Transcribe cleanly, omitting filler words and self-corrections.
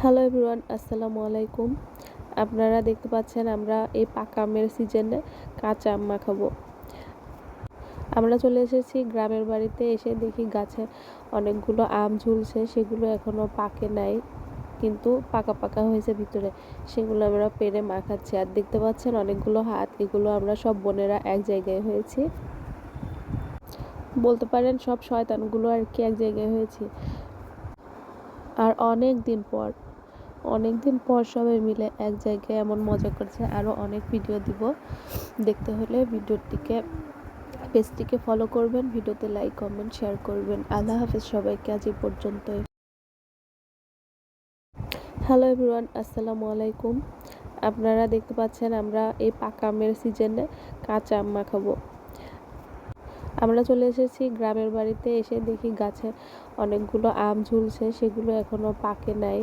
Hello everyone, আসসালামু আলাইকুম। আপনারা দেখতে পাচ্ছেন আমরা এই পাকা আমের সিজনে কাঁচা আম মাখাবো। আমরা চলে এসেছি গ্রামের বাড়িতে। এসে দেখি গাছে অনেকগুলো আম ঝুলছে, সেগুলো এখনো পাকে নাই, কিন্তু পাকা পাকা হয়েছে ভিতরে। সেগুলো আমরা পেড়ে মাখাচ্ছি। আর দেখতে পাচ্ছেন অনেকগুলো হাত, এগুলো আমরা সব বোনেরা এক জায়গায় হয়েছি, বলতে পারেন সব শয়তানগুলো আর কি এক জায়গায় হয়েছি। আর অনেক দিন পর সবাই মিলে এক জায়গায় এমন মজা করছে। আরও অনেক ভিডিও দিব, দেখতে হলে পেজটিকে ফলো করবেন, ভিডিওতে লাইক কমেন্ট শেয়ার করবেন। আল্লাহ হাফেজ সবাইকে, আজ এই পর্যন্তই। হ্যালো এভরিওয়ান, আসসালামু আলাইকুম। আপনারা দেখতে পাচ্ছেন আমরা এই পাকা আমের সিজনে কাঁচা আম মাখাবো। আমরা চলে এসেছি গ্রামের বাড়িতে। এসে দেখি গাছে অনেকগুলো আম ঝুলছে, সেগুলো এখনো পাকে নাই।